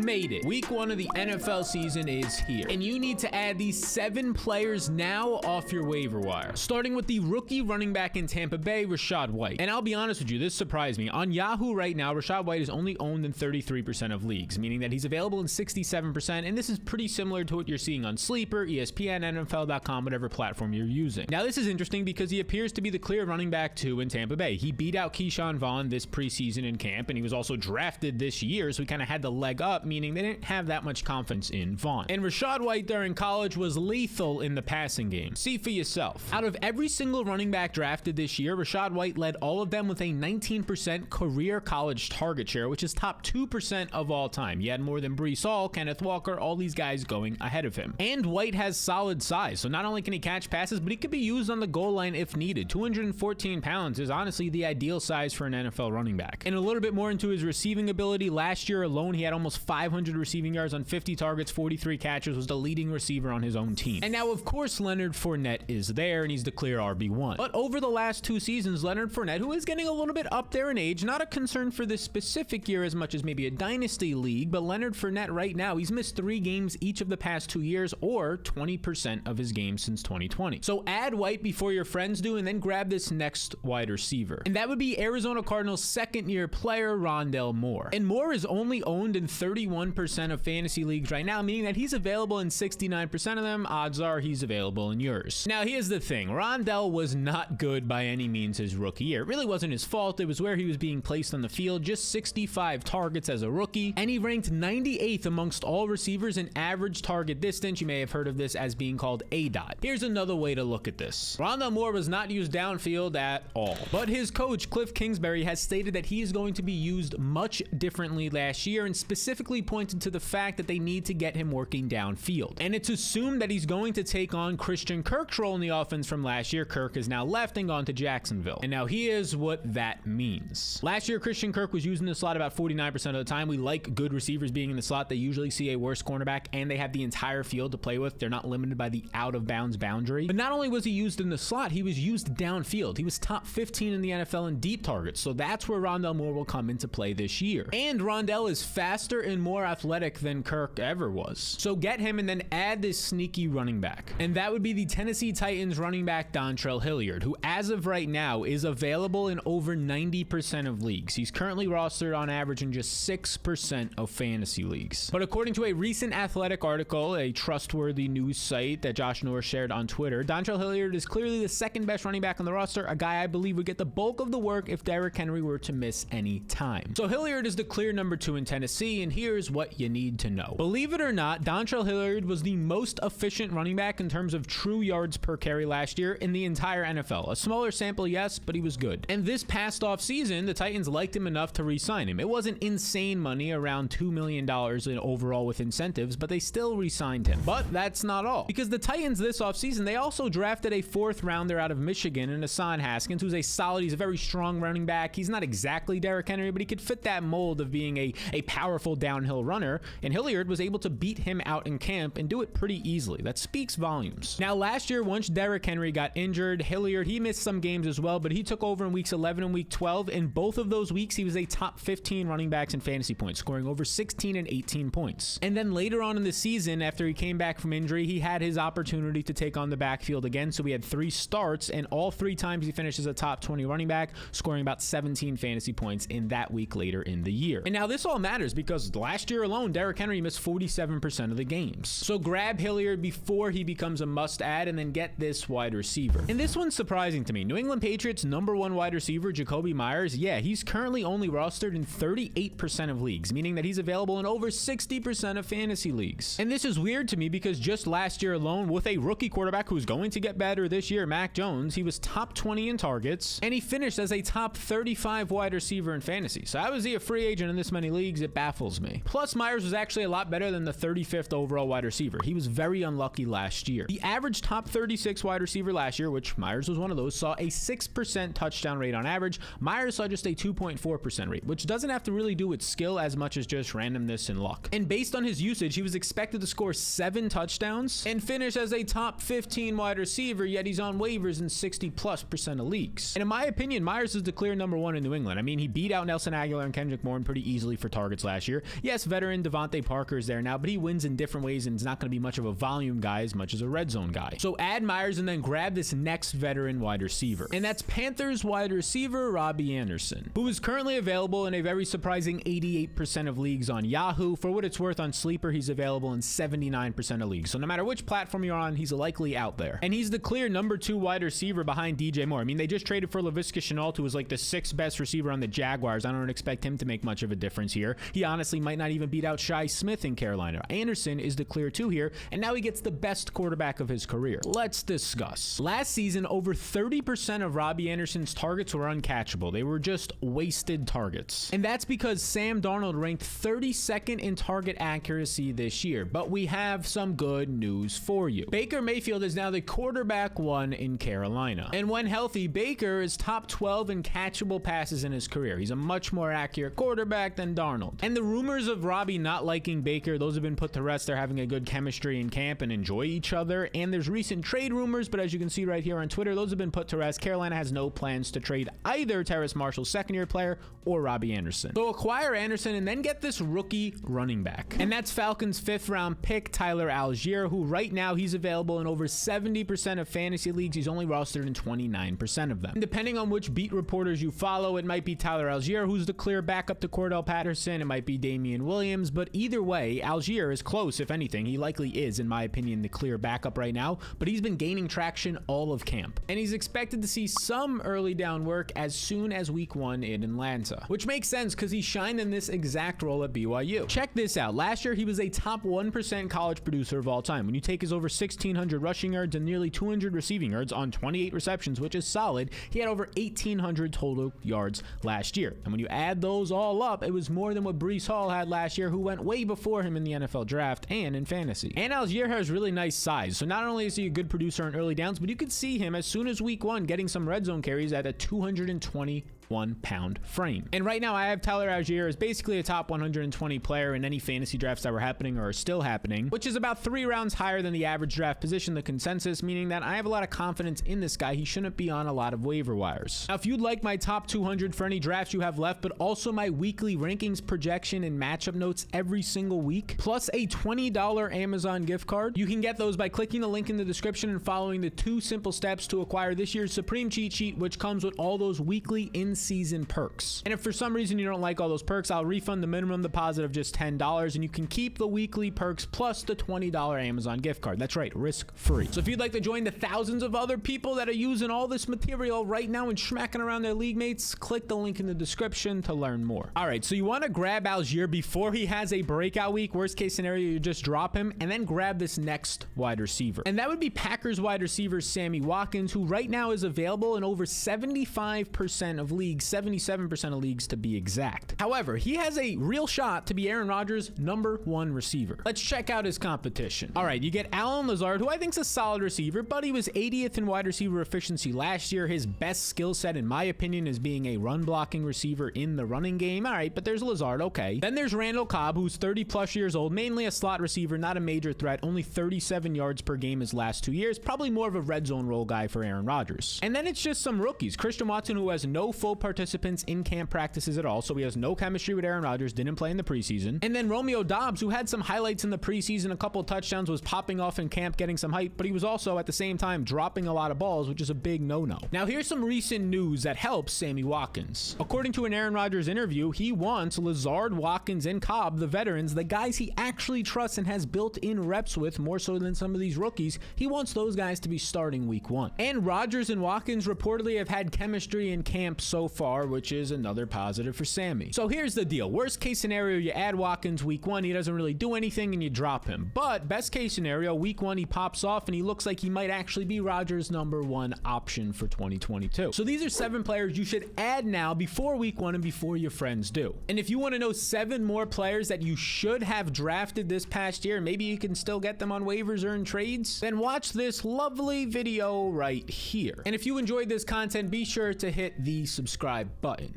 made it. Week 1 of the NFL season is here, and you need to add these 7 players now off your waiver wire. Starting with the rookie running back in Tampa Bay, Rachaad White. And I'll be honest with you, this surprised me. On Yahoo right now, Rachaad White is only owned in 33% of leagues, meaning that he's available in 67%, and this is pretty similar to what you're seeing on Sleeper, ESPN, NFL.com, whatever platform you're using. Now, this is interesting because he appears to be the clear running back 2 in Tampa Bay. He beat out Keyshawn Vaughn this preseason in camp, and he was also drafted this year, so he kind of had the leg up, meaning they didn't have that much confidence in Vaughn. And Rachaad White during college was lethal in the passing game. See for yourself. Out of every single running back drafted this year, Rachaad White led all of them with a 19% career college target share, which is top 2% of all time. He had more than Breece Hall, Kenneth Walker, all these guys going ahead of him. And White has solid size, so not only can he catch passes, but he could be used on the goal line if needed. 214 pounds is honestly the ideal size for an NFL running back. And a little bit more into his receiving ability, last year alone, he had almost 500 receiving yards on 50 targets, 43 catches, was the leading receiver on his own team. And now, of course, Leonard Fournette is there, and he's the clear RB1. But over the last 2 seasons, Leonard Fournette, who is getting a little bit up there in age, not a concern for this specific year as much as maybe a dynasty league, but Leonard Fournette right now, he's missed 3 games each of the past 2 years, or 20% of his games since 2020. So add White before your friends do, and then grab this next wide receiver. And that would be Arizona Cardinals' second-year player, Rondell Moore. And Moore is only owned in 31% of fantasy leagues right now, meaning that he's available in 69% of them. Odds are he's available in yours. Now, here's the thing. Rondell was not good by any means his rookie year. It really wasn't his fault. It was where he was being placed on the field. Just 65 targets as a rookie, and he ranked 98th amongst all receivers in average target distance. You may have heard of this as being called ADOT. Here's another way to look at this. Rondell Moore was not used downfield at all, but his coach, Cliff Kingsbury, has stated that he is going to be used much differently last year, and specifically pointed to the fact that they need to get him working downfield. And it's assumed that he's going to take on Christian Kirk's role in the offense from last year. Kirk has now left and gone to Jacksonville. And now here's what that means. Last year, Christian Kirk was using the slot about 49% of the time. We like good receivers being in the slot. They usually see a worse cornerback, and they have the entire field to play with. They're not limited by the out-of-bounds boundary. But not only was he used in the slot, he was used downfield. He was top 15 in the NFL in deep targets, so that's where Rondell Moore will come into play this year. And Rondell is faster and more athletic than Kirk ever was. So get him and then add this sneaky running back. And that would be the Tennessee Titans running back Dontrell Hilliard, who as of right now is available in over 90% of leagues. He's currently rostered on average in just 6% of fantasy leagues. But according to a recent Athletic article, a trustworthy news site that Josh Norris shared on Twitter, Dontrell Hilliard is clearly the second best running back on the roster, a guy I believe would get the bulk of the work if Derrick Henry were to miss any time. So Hilliard is the clear number 2 in Tennessee, and here's what you need to know. Believe it or not, Dontrell Hilliard was the most efficient running back in terms of true yards per carry last year in the entire NFL. A smaller sample, yes, but he was good. And this past off season, the Titans liked him enough to re-sign him. It wasn't insane money, around $2 million in overall with incentives, but they still re-signed him. But that's not all, because the Titans this offseason, they also drafted a 4th rounder out of Michigan in Hassan Haskins, who's he's a very strong running back. He's not exactly Derrick Henry, but he could fit that mold of being a powerful downhill runner, and Hilliard was able to beat him out in camp and do it pretty easily. That speaks volumes. Now, last year, once Derrick Henry got injured, Hilliard, he missed some games as well, but he took over in weeks 11 and week 12. In both of those weeks, he was a top 15 running backs in fantasy points, scoring over 16 and 18 points. And then later on in the season, after he came back from injury, he had his opportunity to take on the backfield again, so he had 3 starts, and all 3 times he finished as a top 20 running back, scoring about 17 fantasy points in that week later in the year. And now this all matters because last year alone, Derrick Henry missed 47% of the games. So grab Hilliard before he becomes a must-add, and then get this wide receiver. And this one's surprising to me. New England Patriots number 1 wide receiver, Jacoby Myers, yeah, he's currently only rostered in 38% of leagues, meaning that he's available in over 60% of fantasy leagues. And this is weird to me because just last year alone, with a rookie quarterback who's going to get better this year, Mac Jones, he was top 20 in targets, and he finished as a top 35 wide receiver in fantasy. So how is he a free agent in this many leagues? It baffles me. Plus, Myers was actually a lot better than the 35th overall wide receiver. He was very unlucky last year. The average top 36 wide receiver last year, which Myers was one of those, saw a 6% touchdown rate on average. Myers saw just a 2.4% rate, which doesn't have to really do with skill as much as just randomness and luck. And based on his usage, he was expected to score 7 touchdowns and finish as a top 15 wide receiver, yet he's on waivers in 60+% of leagues. And in my opinion, Myers is the clear number 1 in New England. I mean, he beat out Nelson Aguilar and Kendrick Bourne pretty easily for targets last year. Yes, yes, veteran Devontae Parker is there now, but he wins in different ways and is not going to be much of a volume guy as much as a red zone guy. So add Myers and then grab this next veteran wide receiver. And that's Panthers wide receiver Robbie Anderson, who is currently available in a very surprising 88% of leagues on Yahoo. For what it's worth, on Sleeper, he's available in 79% of leagues. So no matter which platform you're on, he's likely out there. And he's the clear number 2 wide receiver behind DJ Moore. I mean, they just traded for Laviska Shenault, who was like the 6th best receiver on the Jaguars. I don't expect him to make much of a difference here. He honestly might not even beat out Shi Smith in Carolina. Anderson is the clear 2 here, and now he gets the best quarterback of his career. Let's discuss. Last season, over 30% of Robbie Anderson's targets were uncatchable. They were just wasted targets. And that's because Sam Darnold ranked 32nd in target accuracy this year. But we have some good news for you. Baker Mayfield is now the quarterback 1 in Carolina. And when healthy, Baker is top 12 in catchable passes in his career. He's a much more accurate quarterback than Darnold. And the rumors of Robbie not liking Baker, those have been put to rest. They're having a good chemistry in camp and enjoy each other. And there's recent trade rumors, but as you can see right here on Twitter, those have been put to rest. Carolina has no plans to trade either Terrace Marshall's second-year player or Robbie Anderson. So acquire Anderson and then get this rookie running back. And that's Falcons' 5th-round pick, Tyler Algiere, who right now he's available in over 70% of fantasy leagues. He's only rostered in 29% of them. And depending on which beat reporters you follow, it might be Tyler Algiere, who's the clear backup to Cordell Patterson. It might be Damian Williams, but either way, Algiere is close, if anything. He likely is, in my opinion, the clear backup right now, but he's been gaining traction all of camp. And he's expected to see some early down work as soon as week 1 in Atlanta, which makes sense because he shined in this exact role at BYU. Check this out. Last year, he was a top 1% college producer of all time. When you take his over 1,600 rushing yards and nearly 200 receiving yards on 28 receptions, which is solid, he had over 1,800 total yards last year. And when you add those all up, it was more than what Breece Hall had last year, who went way before him in the NFL draft and in fantasy. And Algiere has really nice size. So not only is he a good producer on early downs, but you could see him as soon as week 1 getting some red zone carries at a 221-pound frame. And right now I have Tyler Algiere as basically a top 120 player in any fantasy drafts that were happening or are still happening, which is about 3 rounds higher than the average draft position, the consensus, meaning that I have a lot of confidence in this guy. He shouldn't be on a lot of waiver wires. Now, if you'd like my top 200 for any drafts you have left, but also my weekly rankings, projection, and matchup notes every single week, plus a $20 Amazon gift card, you can get those by clicking the link in the description and following the 2 simple steps to acquire this year's Supreme Cheat Sheet, which comes with all those weekly in-season perks. And if for some reason you don't like all those perks, I'll refund the minimum deposit of just $10, and you can keep the weekly perks plus the $20 Amazon gift card. That's right, risk-free. So if you'd like to join the thousands of other people that are using all this material right now and smacking around their league mates, click the link in the description to learn more. All right, so you want to grab Algiere before he has a breakout week. Worst case scenario, you just drop him and then grab this next wide receiver. And that would be Packers wide receiver Sammy Watkins, who right now is available in over 75% of leagues, 77% of leagues to be exact. However, he has a real shot to be Aaron Rodgers' #1 receiver. Let's check out his competition. All right, you get Allen Lazard, who I think is a solid receiver, but he was 80th in wide receiver efficiency last year. His best skill set, in my opinion, is being a run blocking receiver in the running game. All right, but there's Lazard, okay. Then there's Randall Cobb, who's 30 plus years old, mainly a slot receiver, not a major threat, only 37 yards per game his last 2 years, probably more of a red zone role guy for Aaron Rodgers. And then it's just some rookies. Christian Watson, who has no full participants in camp practices at all, so he has no chemistry with Aaron Rodgers, didn't play in the preseason. And then Romeo Doubs, who had some highlights in the preseason, a couple of touchdowns, was popping off in camp, getting some hype, but he was also at the same time dropping a lot of balls, which is a big no-no. Now here's some recent news that helps Sammy Watkins. According to an Aaron Rodgers interview, he wants Lazard, Watkins, and Cobb, the veterans, the guys he actually trusts and has built-in reps with, more so than some of these rookies. He wants those guys to be starting week 1. And Rodgers and Watkins reportedly have had chemistry in camp so far, which is another positive for Sammy. So here's the deal. Worst case scenario, you add Watkins week 1, he doesn't really do anything, and you drop him. But best case scenario, week 1, he pops off and he looks like he might actually be Rodgers' #1 option for 2022. So these are 7 players you should add now before week 1 and before your friends do. And if you want to know 7 more players that you should have drafted this past year, maybe you can still get them on waivers or in trades, then watch this lovely video right here. And if you enjoyed this content, be sure to hit the subscribe button.